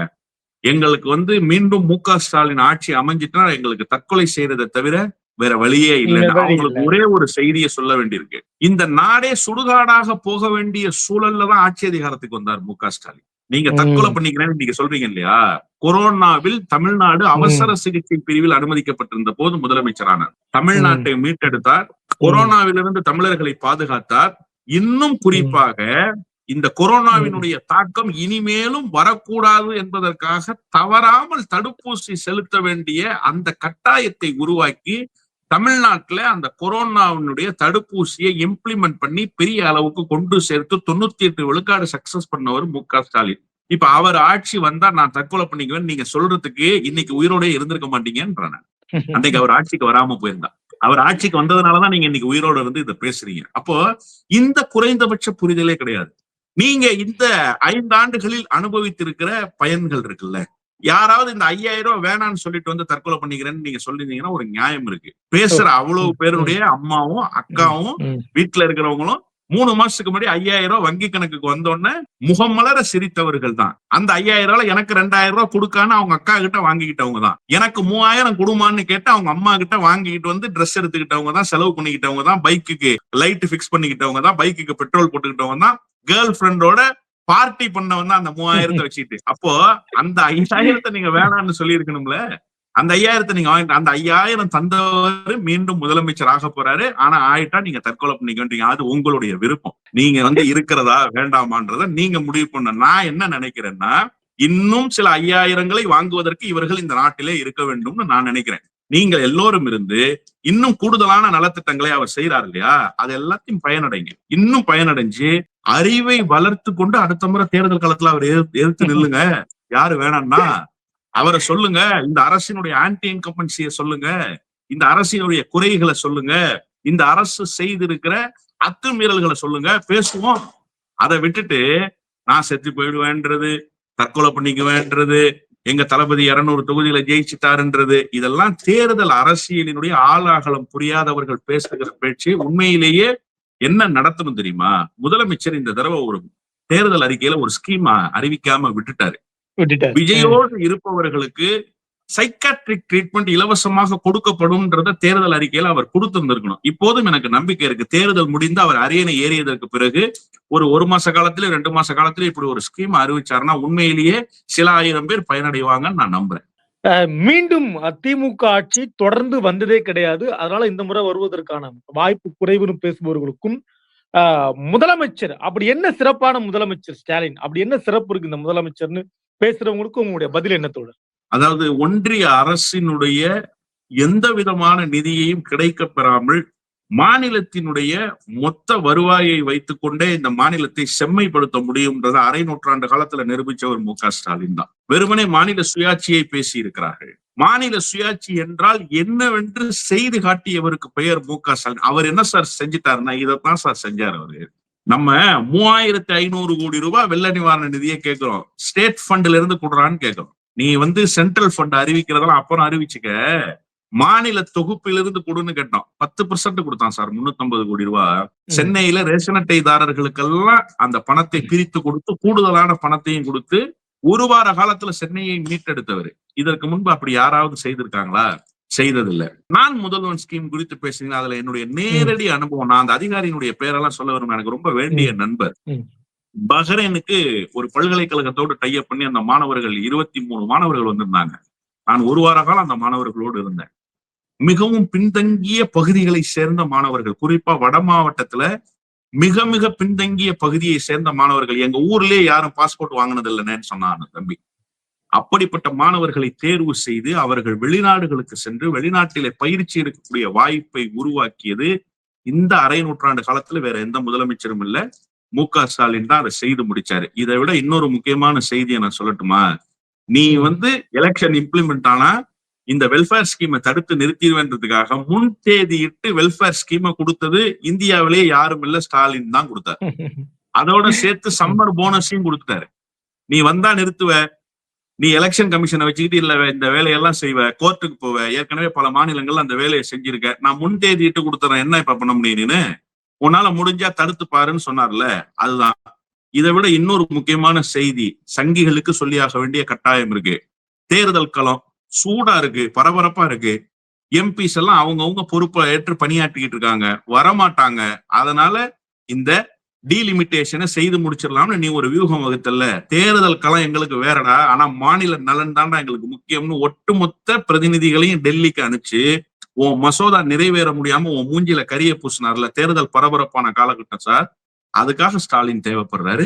எங்களுக்கு மீண்டும் மு.க. ஸ்டாலின் ஆட்சி அமைஞ்சிட்டா எங்களுக்கு தற்கொலை செய்யறதை தவிர வேற வழியே இல்லைன்னு அவங்களுக்கு ஒரே ஒரு செய்தியை சொல்ல வேண்டியிருக்கு. இந்த நாடே சுடுகாடாக போக வேண்டிய சூழல்ல தான் ஆட்சி அதிகாரத்துக்கு வந்தார் மு.க. ஸ்டாலின். நீங்க தற்கொலை பண்ணிக்கிறேன்னு நீங்க சொல்றீங்க இல்லையா? கொரோனாவில் தமிழ்நாடு அவசர சிகிச்சை பிரிவில் அனுமதிக்கப்பட்டிருந்த போது முதலமைச்சரானார். தமிழ்நாட்டை மீட்டெடுத்தார், கொரோனாவிலிருந்து தமிழர்களை பாதுகாத்தார். இன்னும் குறிப்பாக இந்த கொரோனாவினுடைய தாக்கம் இனிமேலும் வரக்கூடாது என்பதற்காக தவறாமல் தடுப்பூசி செலுத்த வேண்டிய அந்த கட்டாயத்தை உருவாக்கி தமிழ்நாட்டுல அந்த கொரோனாவினுடைய தடுப்பூசியை இம்ப்ளிமெண்ட் பண்ணி பெரிய அளவுக்கு கொண்டு சேர்த்து 98 விழுக்காடு சக்சஸ் பண்ணவர் மு.க. ஸ்டாலின். இப்ப அவர் ஆட்சி வந்தா நான் தற்கொலை பண்ணிக்குவேன் நீங்க சொல்றதுக்கு இன்னைக்கு உயிரோட இருந்திருக்க மாட்டீங்கன்றான. அன்னைக்கு அவர் ஆட்சிக்கு வராம போயிருந்தா. அவர் ஆட்சிக்கு வந்ததுனாலதான் நீங்க இன்னைக்கு உயிரோட இருந்து இதை பேசுறீங்க. அப்போ இந்த குறைந்தபட்ச புரிதலே கிடையாது. நீங்க இந்த 5 ஆண்டுகளில் அனுபவித்திருக்கிற பயன்கள் இருக்குல்ல, யாராவது இந்த 5000 ரூபாய் வேணான்னு சொல்லிட்டு தற்கொலை பண்ணிக்கிறேன்னு நீங்க சொல்லிருந்தீங்கன்னா ஒரு நியாயம் இருக்கு. பேசுற அவ்வளவு பேருடைய அம்மாவும் அக்காவும் வீட்டுல இருக்கிறவங்களும் 3 மாசத்துக்கு முன்னாடி 5000 ரூபாய் வங்கி கணக்குக்கு வந்தோடனே முகமலர சிரித்தவர்கள் தான். அந்த 5000 ரூபாய் எனக்கு 2000 ரூபாய் கொடுக்கான்னு அவங்க அக்கா கிட்ட வாங்கிக்கிட்டவங்க தான். எனக்கு 3000 கொடுமான்னு கேட்டு அவங்க அம்மா கிட்ட வாங்கிக்கிட்டு ட்ரெஸ் எடுத்துக்கிட்டவங்க தான், செலவு பண்ணிக்கிட்டவங்க தான், பைக்குக்கு லைட் பிக்ஸ் பண்ணிக்கிட்டவங்க தான், பைக்குக்கு பெட்ரோல் போட்டுக்கிட்டவங்க தான், கேர்ள் ஃப்ரெண்டோட பார்ட்டி பண்ணவன் தான் அந்த 3000 வச்சுட்டு. அப்போ அந்த 5000 நீங்க வேணாம்னு சொல்லி இருக்கணும்ல. அந்த 5000 நீங்க வாங்கிட்டு அந்த 5000 தந்தவர் மீண்டும் முதலமைச்சர் ஆக போறாரு. ஆனா ஆயிட்டா நீங்க தற்கொலை பண்ணிக்கிட்டீங்க. அது உங்களுடைய விருப்பம். நீங்க இருக்கிறதா வேண்டாமான்றத நீங்க முடிவு பண்ண. நான் என்ன நினைக்கிறேன்னா, இன்னும் சில 5000ங்களை வாங்குவதற்கு இவர்கள் இந்த நாட்டிலே இருக்க வேண்டும்னு நான் நினைக்கிறேன். நீங்கள் எல்லோரும் இருந்து இன்னும் கூடுதலான நலத்திட்டங்களை அவர் செய்யறாரு இல்லையா, அது எல்லாத்தையும் பயனடைங்க. இன்னும் பயனடைஞ்சு அறிவை வளர்த்து கொண்டு அடுத்த முறை தேர்தல் காலத்துல அவர் எதிர்த்து நில்லுங்க. யாரு வேணாம்னா அவரை சொல்லுங்க. இந்த அரசினுடைய ஆன்டி இன்கம்பன்சிய சொல்லுங்க, இந்த அரசினுடைய குறைகளை சொல்லுங்க, இந்த அரசு செய்திருக்கிற அத்துமீறல்களை சொல்லுங்க, பேசுவோம். அதை விட்டுட்டு நான் செத்து போயிடுவேன்றது, தற்கொலை பண்ணிக்குவேன்றது, எங்க தளபதி 200 தொகுதிகளை ஜெயிச்சுட்டாருன்றது, இதெல்லாம் தேர்தல் அரசியலினுடைய ஆளாகலம் புரியாதவர்கள் பேசுகிற பேச்சு. உண்மையிலேயே என்ன நடத்தணும் தெரியுமா? முதலமைச்சர் இந்த தடவை ஒரு தேர்தல் அறிக்கையில ஒரு ஸ்கீம் அறிவிக்காம விட்டுட்டாரு. விஜயோடு இருப்பவர்களுக்கு சைக்காட்ரிக் ட்ரீட்மெண்ட் இலவசமாக கொடுக்கப்படும்ன்றத தேர்தல் அறிக்கையில அவர் கொடுத்திருந்திருக்கணும். இப்போதும் எனக்கு நம்பிக்கை இருக்கு, தேர்தல் முடிந்து அவர் அரியணை ஏறியதற்கு பிறகு ஒரு மாச காலத்துல 2 மாச காலத்துல இப்படி ஒரு ஸ்கீம் அறிவிச்சாருன்னா உண்மையிலேயே சில 1000 பேர் பயனடைவாங்கன்னு நான் நம்புறேன். மீண்டும் திமுக ஆட்சி தொடர்ந்து வந்ததே கிடையாது. அதனால இந்த முறை வருவதற்கான வாய்ப்பு குறைவுன்னு பேசுபவர்களுக்கும் முதலமைச்சர் அப்படி என்ன சிறப்பான முதலமைச்சர் ஸ்டாலின், அப்படி என்ன சிறப்பு இருக்கு இந்த முதலமைச்சர்னு பேசுறவங்களுக்கும் உங்களுடைய பதில் என்ன தோழர்? அதாவது ஒன்றிய அரசினுடைய எந்த விதமான நிதியையும் கிடைக்க பெறாமல் மாநிலத்தினுடைய மொத்த வருவாயை வைத்துக் கொண்டே இந்த மாநிலத்தை செம்மைப்படுத்த முடியும்ன்றத அரை நூற்றாண்டு காலத்துல நிரூபிச்சவர் மு.க. ஸ்டாலின் தான். வெறுமனே மாநில சுயாட்சியை பேசி இருக்கிறார்கள். மாநில சுயாட்சி என்றால் என்னவென்று செய்து காட்டியவருக்கு பெயர் மு.க. ஸ்டாலின். அவர் என்ன சார் செஞ்சுட்டாருன்னா இதைத்தான் சார் செஞ்சார் அவரு. நம்ம 3500 கோடி ரூபாய் வெள்ள நிவாரண நிதியை கேட்கிறோம், ஸ்டேட் ஃபண்ட்ல இருந்து கொடுறான்னு கேட்கிறோம். நீ சென்ட்ரல் ஃபண்ட் அறிவிக்கிறதெல்லாம் அப்புறம் அறிவிச்சுக்க, மாநில தொகுப்பிலிருந்து கொடுன்னு கேட்டோம். 10% கொடுத்தான் சார், 350 கோடி ரூபாய். சென்னையில ரேஷன் அட்டைதாரர்களுக்கெல்லாம் அந்த பணத்தை பிரித்து கொடுத்து கூடுதலான பணத்தையும் கொடுத்து ஒரு வார காலத்துல சென்னையை மீட்டெடுத்தவர். இதற்கு முன்பு அப்படி யாராவது செய்திருக்காங்களா? செய்ததில்லை. நான் முதல்வன் ஸ்கீம் குறித்து பேசுறீங்க, அதுல என்னுடைய நேரடி அனுபவம். நான் அந்த அதிகாரியினுடைய பேரெல்லாம் சொல்ல வரும், எனக்கு ரொம்ப வேண்டிய நண்பர். பஹ்ரைனுக்கு ஒரு பல்கலைக்கழகத்தோடு டைப் பண்ணி அந்த மாணவர்கள் 23 மாணவர்கள் வந்திருந்தாங்க. நான் ஒரு வார காலம் அந்த மாணவர்களோடு இருந்தேன். மிகவும் பின்தங்கிய பகுதிகளை சேர்ந்த மாணவர்கள், குறிப்பா வட மாவட்டத்துல மிக மிக பின்தங்கிய பகுதியை சேர்ந்த மாணவர்கள். எங்க ஊர்லயே யாரும் பாஸ்போர்ட் வாங்கினது இல்லைன்னு சொன்னான் தம்பி. அப்படிப்பட்ட மாணவர்களை தேர்வு செய்து அவர்கள் வெளிநாடுகளுக்கு சென்று வெளிநாட்டிலே பயிற்சி எடுக்கக்கூடிய வாய்ப்பை உருவாக்கியது இந்த அரை நூற்றாண்டு காலத்துல வேற எந்த முதலமைச்சரும் இல்ல, மு.க. ஸ்டாலின் தான் அதை செய்து முடிச்சாரு. இதை விட இன்னொரு முக்கியமான செய்தியை நான் சொல்லட்டுமா? நீ எலெக்ஷன் இம்ப்ளிமெண்ட் ஆனா இந்த வெல்ஃபேர் ஸ்கீமை தடுத்து நிறுத்திடுவேன்றதுக்காக முன் தேதியிட்டு வெல்ஃபேர் ஸ்கீமை கொடுத்தது இந்தியாவிலேயே யாரும் இல்ல, ஸ்டாலின் தான் கொடுத்தாரு. அதோட சேர்த்து சம்மர் போனஸையும் கொடுத்தாரு. நீ வந்தா நிறுத்துவ, நீ எலெக்ஷன் கமிஷனை வச்சுக்கிட்டு இல்ல இந்த வேலையெல்லாம் செய்வ, கோர்ட்டுக்கு போவ. ஏற்கனவே பல மாநிலங்கள்ல அந்த வேலையை செஞ்சிருக்க. நான் முன் தேதியிட்டு கொடுத்துறேன், என்ன இப்ப பண்ண முடியும்னு உன்னால முடிஞ்சா தடுத்து பாருன்னு சொன்னார்ல, அதுதான். இதை விட இன்னொரு முக்கியமான செய்தி சங்கிகளுக்கு சொல்லியாக வேண்டிய கட்டாயம் இருக்கு. தேர்தல் களம் சூடா இருக்கு, பரபரப்பா இருக்கு. எம்பிஸ் எல்லாம் அவங்கவுங்க பொறுப்பை ஏற்று பணியாற்றிக்கிட்டு இருக்காங்க, வரமாட்டாங்க. அதனால இந்த டீலிமிட்டேஷனை செய்து முடிச்சிடலாம்னு நீ ஒரு வியூகம் வகுத்தல்ல. தேர்தல் களம் எங்களுக்கு வேறடா, ஆனா மாநில நலன் தான்டா எங்களுக்கு முக்கியம்னு ஒட்டுமொத்த பிரதிநிதிகளையும் டெல்லிக்கு அனுப்பிச்சு உன் மசோதா நிறைவேற முடியாம உன் மூஞ்சில கரிய பூசினார்ல. தேர்தல் பரபரப்பான காலகட்டம் சார், அதுக்காக ஸ்டாலின் தேவைப்படுறாரு.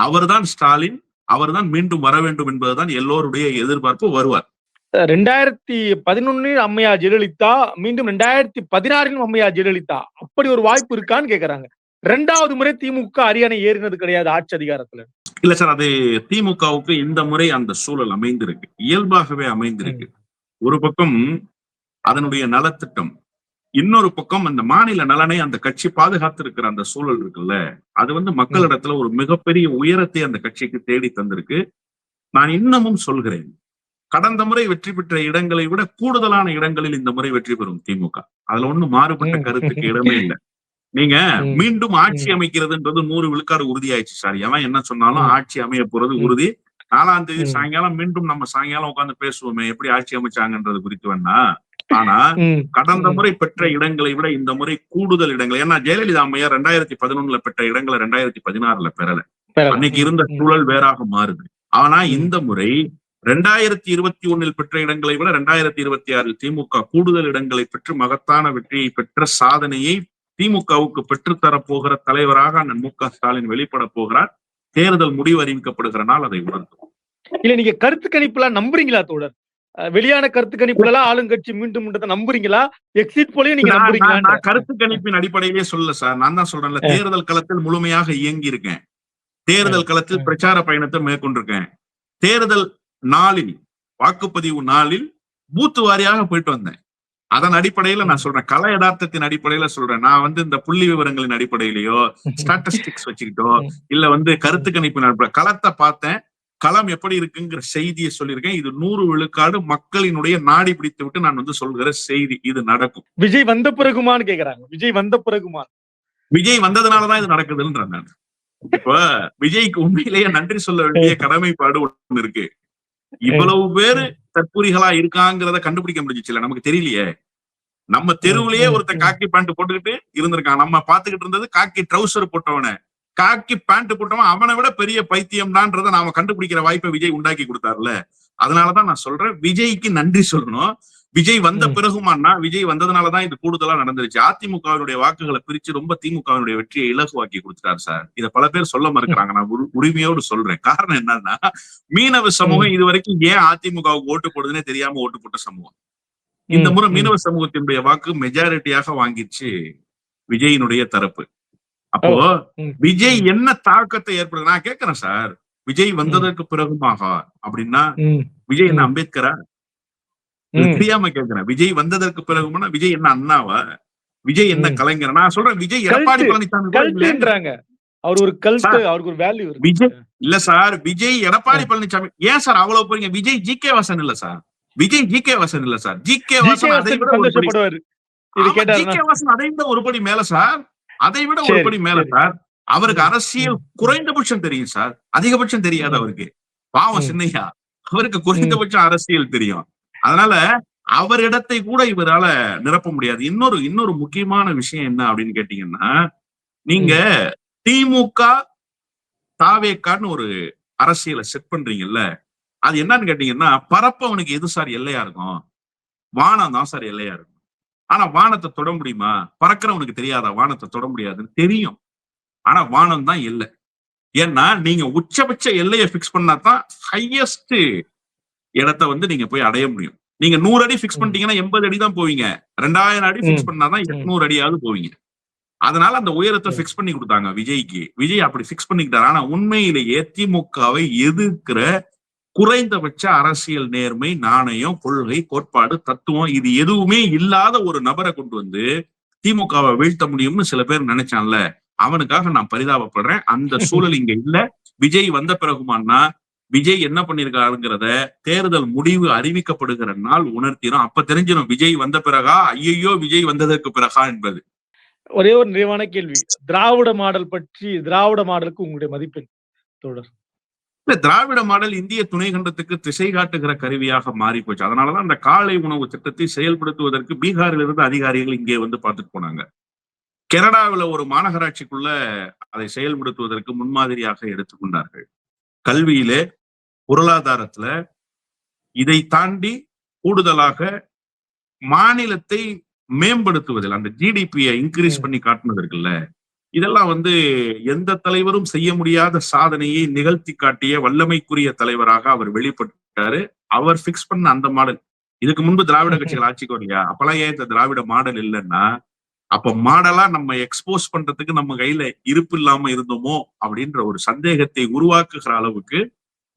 அவர்தான் ஸ்டாலின், அவர்தான் மீண்டும் வர வேண்டும் என்பதுதான் எல்லோருடைய எதிர்பார்ப்பு. வருவார். 2011 அம்மையா ஜெயலலிதா, மீண்டும் 2016 அம்மையா ஜெயலலிதா, அப்படி ஒரு வாய்ப்பு இருக்கான்னு கேக்குறாங்க. 2வது முறை திமுக அரியணை ஏறினது கிடையாது ஆட்சி அதிகாரத்துல. இல்ல சார், அது திமுகவுக்கு இந்த முறை அந்த சூழல் அமைந்திருக்கு, இயல்பாகவே அமைந்திருக்கு. ஒரு பக்கம் அதனுடைய நலத்திட்டம், இன்னொரு பக்கம் அந்த மாநில நலனை அந்த கட்சி பாதுகாத்து இருக்கிற அந்த சூழல் இருக்குல்ல, அது மக்களிடத்துல ஒரு மிகப்பெரிய உயரத்தை அந்த கட்சிக்கு தேடி தந்திருக்கு. நான் இன்னமும் சொல்கிறேன், கடந்த முறை வெற்றி பெற்ற இடங்களை விட கூடுதலான இடங்களில் இந்த முறை வெற்றி பெறும் திமுக. அதுல ஒண்ணும் மாறுபட்ட கருத்துக்கு இடமே இல்லை. நீங்க மீண்டும் ஆட்சி அமைக்கிறதுன்றது 100 விழுக்காடு உறுதியாயிடுச்சு சார். எவன் என்ன சொன்னாலும் ஆட்சி அமைய போறது உறுதி. 4ஆம் தேதி சாயங்காலம் மீண்டும் நம்ம சாயங்காலம் உட்காந்து பேசுவோமே எப்படி ஆட்சி அமைச்சாங்கன்றது குறித்து வேணா. ஆனா கடந்த முறை பெற்ற இடங்களை விட இந்த முறை கூடுதல் இடங்கள். ஏன்னா ஜெயலலிதா அம்மையார் 2011 பெற்ற இடங்களை 2016 பெறல. அன்னைக்கு இருந்த சூழல் வேறாக மாறுது. ஆனா இந்த முறை 2021 பெற்ற இடங்களை விட 2026 திமுக கூடுதல் இடங்களை பெற்று மகத்தான வெற்றியை பெற்ற சாதனையை திமுகவுக்கு பெற்றுத்தரப்போகிற தலைவராக அண்ணன் மு.க. ஸ்டாலின் வெளிப்பட போகிறார். தேர்தல் முடிவு அறிவிக்கப்படுகிற நாள் அதை உணர்த்தும். இல்ல, நீங்க கருத்து கணிப்புலாம் நம்புறீங்களா தோழர்? வெளியான கருத்து கணிப்புல ஆளுங்கட்சி மீண்டும் நம்புறீங்களா? எக்ஸிட் போலயும் நீங்க நம்புறீங்களா? நான் கருத்து கணிப்பின் அடிப்படையிலே சொல்ல சார், நான் தான் சொல்றேன்ல, தேர்தல் களத்தில் முழுமையாக இயங்கி இருக்கேன். தேர்தல் களத்தில் பிரச்சார பயணத்தை மேற்கொண்டிருக்கேன். தேர்தல் நாளில், வாக்குப்பதிவு நாளில் பூத்து வாரியாக போயிட்டு வந்தேன். அதன் அடிப்படையில நான் சொல்றேன், கள யதார்த்தத்தின் அடிப்படையில சொல்றேன். நான் இந்த புள்ளி விவரங்களின் அடிப்படையிலயோ ஸ்டாட்டிஸ்டிக்ஸ் வச்சுக்கிட்டோ இல்ல கருத்து கணிப்பின் அடிப்படை களத்தை பார்த்தேன். களம் எப்படி இருக்குங்கிற செய்தியை சொல்லியிருக்கேன். இது 100 விழுக்காடு மக்களினுடைய நாடி பிடித்து விட்டு நான் சொல்கிற செய்தி. இது நடக்கும். விஜய் வந்த பிறகுமான்னு கேக்குறாங்க. விஜய் வந்த பிறகுமா? விஜய் வந்ததுனாலதான் இது நடக்குதுன்ற நான். இப்ப விஜய்க்கு உண்மையிலேயே நன்றி சொல்ல வேண்டிய கடமைப்பாடு ஒண்ணு இருக்கு. இவ்வளவு பேரு தற்கூரிகளா இருக்காங்கிறத கண்டுபிடிக்க முடிஞ்சிச்சுல, நமக்கு தெரியலையே. நம்ம தெருவுலயே ஒருத்தன் காக்கி பேண்ட் போட்டுக்கிட்டு இருந்திருக்கான். நம்ம பாத்துக்கிட்டு இருந்தது காக்கி ட்ரௌசர் போட்டவன, காக்கி பேண்ட் போட்டவன் அவனை விட பெரிய பைத்தியம்டான்றத நாம கண்டுபிடிக்கிற வாய்ப்பை விஜய் உண்டாக்கி கொடுத்தாருல. அதனாலதான் நான் சொல்றேன், விஜய்க்கு நன்றி சொல்லணும். விஜய் வந்த பிறகுமானா, விஜய் வந்ததுனாலதான் இது கூடுதலா நடந்துருச்சு. அதிமுகவினுடைய வாக்குகளை பிரிச்சு ரொம்ப திமுகவினுடைய வெற்றியை இலகுவாக்கி கொடுத்துட்டாரு சார். இத பல பேர் சொல்ல மறுக்கிறாங்க. நான் உரிமையோடு சொல்றேன். காரணம் என்னன்னா, மீனவ சமூகம் இது வரைக்கும் ஏன் அதிமுகவுக்கு ஓட்டு போடுதுன்னே தெரியாம ஓட்டு போட்ட சமூகம். இந்த முறை மீனவ சமூகத்தினுடைய வாக்கு மெஜாரிட்டியாக வாங்கிச்சு விஜயினுடைய தரப்பு. அப்போ விஜய் என்ன தாக்கத்தை ஏற்படுது நான் கேட்கிறேன் சார். விஜய் வந்ததற்கு பிறகுமாக அப்படின்னா விஜய் என்ன அம்பேத்கரா? தெரியாம கேட்கிறேன். விஜய் வந்ததற்கு பிறகுமா விஜய் என்ன அண்ணாவா? விஜய் என்ன கலைஞர்? நான் சொல்றேன் விஜய் எடப்பாடி பழனிசாமி அவர் ஒரு கல்ட், அவருக்கு ஒரு வேல்யூ இருக்கு. விஜய் இல்ல சார், விஜய் எடப்பாடி பழனிசாமி. ஏன் சார் அவ்வளவு போறீங்க? விஜய் ஜி.கே. வாசன் இல்ல சார். விஜய் ஜி.கே. வாசன் இல்ல சார். ஜி.கே. வாசன் அதை விட ஒரு படி மேல சார். அதை விட ஒரு படி மேல சார். அவருக்கு அரசியல் குறைந்தபட்சம் தெரியும் சார், அதிகபட்சம் தெரியாது அவருக்கு. பாவம் சின்னையா, அவருக்கு குறைந்தபட்சம் அரசியல் தெரியும். அதனால அவரிடத்தை கூட இவரால நிரப்ப முடியாது. இன்னொரு முக்கியமான விஷயம் என்ன அப்படின்னு கேட்டீங்கன்னா, நீங்க திமுக தாவேக்கான்னு ஒரு அரசியலை செட் பண்றீங்கல்ல, அது என்னன்னு கேட்டீங்கன்னா, பரப்பவனுக்கு எது சார் எல்லையா இருக்கும்? வானம் தான் சார் எல்லையா இருக்கும். ஆனா வானத்தை தொட முடியுமா? பறக்கிறவனுக்கு தெரியாதா வானத்தை தொட முடியாதுன்னு தெரியும். ஆனா வானம் தான் எல்லை. ஏன்னா நீங்க உச்சபட்ச எல்லையை பிக்ஸ் பண்ணாதான் ஹையஸ்ட் இடத்தை வந்து நீங்க போய் அடைய முடியும். நீங்க 100 அடி பிக்ஸ் பண்ணிட்டீங்கன்னா 80 அடி தான் போவீங்க. 2000 அடி பிக்ஸ் பண்ணாதான் 800 அடியாவது போவீங்க. அதனால அந்த உயரத்தை பிக்ஸ் பண்ணி கொடுத்தாங்க விஜய்க்கு. விஜய் அப்படி பிக்ஸ் பண்ணிக்கிட்டாரு. ஆனா உண்மையிலேயே திமுகவை எதிர்க்கிற குறைந்தபட்ச அரசியல் நேர்மை, நாணயம், கொள்கை, கோட்பாடு, தத்துவம் இது எதுவுமே இல்லாத ஒரு நபரை கொண்டு வந்து திமுகவை வீழ்த்த முடியும்னு சில பேர் நினைச்சான்ல, அவனுக்காக நான் பரிதாபப்படுறேன். அந்த சூழல் இங்க இல்ல. விஜய் வந்த பிறகுமானா விஜய் என்ன பண்ணிருக்காருங்கிறத தேர்தல் முடிவு அறிவிக்கப்படுகிற நாள் உணர்த்திடும். அப்ப தெரிஞ்சிடும் விஜய் வந்த பிறகா, ஐயோ விஜய் வந்ததற்கு பிறகா என்பது. ஒரே ஒரு நிறைவான கேள்வி, திராவிட மாடல் பற்றி, திராவிட மாடலுக்கு உங்களுடைய மதிப்பெண் தொடர்? இல்ல, திராவிட மாடல் இந்திய துணைக்கண்டத்துக்கு திசை காட்டுகிற கருவியாக மாறி போச்சு. அதனாலதான் அந்த காலை உணவு திட்டத்தை செயல்படுத்துவதற்கு பீகாரில் இருந்து அதிகாரிகள் இங்கே வந்து பார்த்துட்டு போனாங்க. கனடாவில் ஒரு மாநகராட்சிக்குள்ள அதை செயல்படுத்துவதற்கு முன்மாதிரியாக எடுத்துக்கொண்டார்கள். கல்வியிலே, பொருளாதாரத்துல இதை தாண்டி கூடுதலாக மாநிலத்தை மேம்படுத்துவதில் அந்த ஜிடிபியை இன்க்ரீஸ் பண்ணி காட்டுனது இருக்குல்ல, இதெல்லாம் வந்து எந்த தலைவரும் செய்ய முடியாத சாதனையை நிகழ்த்தி காட்டிய வல்லமைக்குரிய தலைவராக அவர் வெளிப்பட்டாரு. அவர் பிக்ஸ் பண்ண அந்த மாடல். இதுக்கு முன்பு திராவிட கட்சிகள் ஆட்சிக்கு வரலையா? அப்பெல்லாம் ஏன் இந்த திராவிட மாடல் இல்லைன்னா, அப்ப மாடலா நம்ம எக்ஸ்போஸ் பண்றதுக்கு நம்ம கையில இருப்பு இல்லாம இருந்தோமோ அப்படின்ற ஒரு சந்தேகத்தை உருவாக்குகிற அளவுக்கு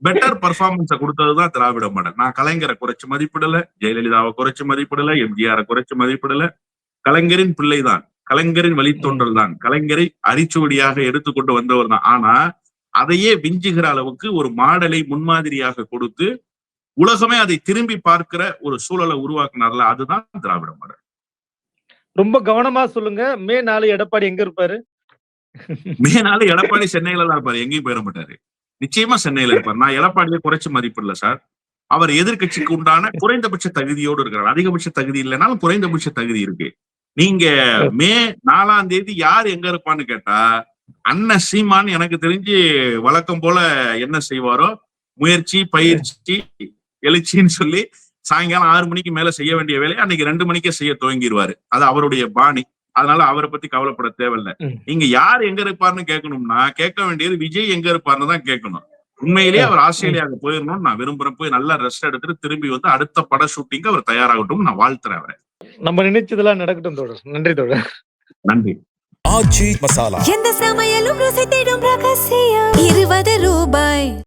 பெட்டர் பர்ஃபார்மன்ஸை கொடுத்ததுதான் திராவிட மாடல். நான் கலைஞரை குறைச்சு மதிப்பிடல, ஜெயலலிதாவை குறைச்சு மதிப்பிடல, எம்ஜிஆரை குறைச்சு மதிப்பிடல. கலைஞரின் பிள்ளைதான், கலைஞரின் வழித்தோன்றல் தான், கலைஞரை அரிச்சுவடியாக எடுத்துக்கொண்டு வந்தவர் தான். ஆனா அதையே விஞ்சுகிற அளவுக்கு ஒரு மாடலை முன்மாதிரியாக கொடுத்து உலகமே அதை திரும்பி பார்க்கிற ஒரு சூழலை உருவாக்குனார்ல, அதுதான் திராவிட மாடல். ரொம்ப கவனமா சொல்லுங்க. மே 4 எடப்பாடி எங்க இருப்பாரு? மே 4 எடப்பாடி சென்னையில தான் இருப்பாரு, எங்கேயும் போயிட மாட்டாரு. நிச்சயமா சென்னையில இருப்பாரு. நான் எடப்பாடியை குறைச்சு மதிப்பிடல சார். அவர் எதிர்கட்சிக்கு உண்டான குறைந்தபட்ச தகுதியோடு இருக்கிறார். அதிகபட்ச தகுதி இல்லைனாலும் குறைந்தபட்ச தகுதி இருக்கு. நீங்க மே 4ஆம் தேதி யார் எங்க இருப்பான்னு கேட்டா, அண்ணன் சீமான் எனக்கு தெரிஞ்சு வழக்கம் போல என்ன செய்வாரோ, முயற்சி, பயிற்சி, எழுச்சின்னு சொல்லி சாயங்காலம் 6 மணிக்கு மேல செய்ய வேண்டிய வேலையை அன்னைக்கு 2 மணிக்கே செய்ய துவங்கிடுவாரு. அது அவருடைய பாணி. அதனால அவரை பத்தி கவலைப்பட தேவையில்லை. நீங்க யார் எங்க இருப்பாருன்னு கேட்கணும்னா, கேட்க வேண்டியது விஜய் எங்க இருப்பாருன்னு தான் கேட்கணும். உண்மையிலேயே அவர் ஆஸ்திரேலியாவுக்கு போயிடணும்னு நான் விரும்புறேன். போய் நல்லா ரெஸ்ட் எடுத்துட்டு திரும்பி வந்து அடுத்த பட ஷூட்டிங்க அவர் தயாராகட்டும். நான் வாழ்த்துறேன் அவரை. நம்ம நினைச்சதெல்லாம் நடக்கட்டும் தோழர். நன்றி தோழர். நன்றி. ஆச்சி மசாலா. எந்த சமையலும் ருசி தேடும் ரகசியம். 20 ரூபாய்.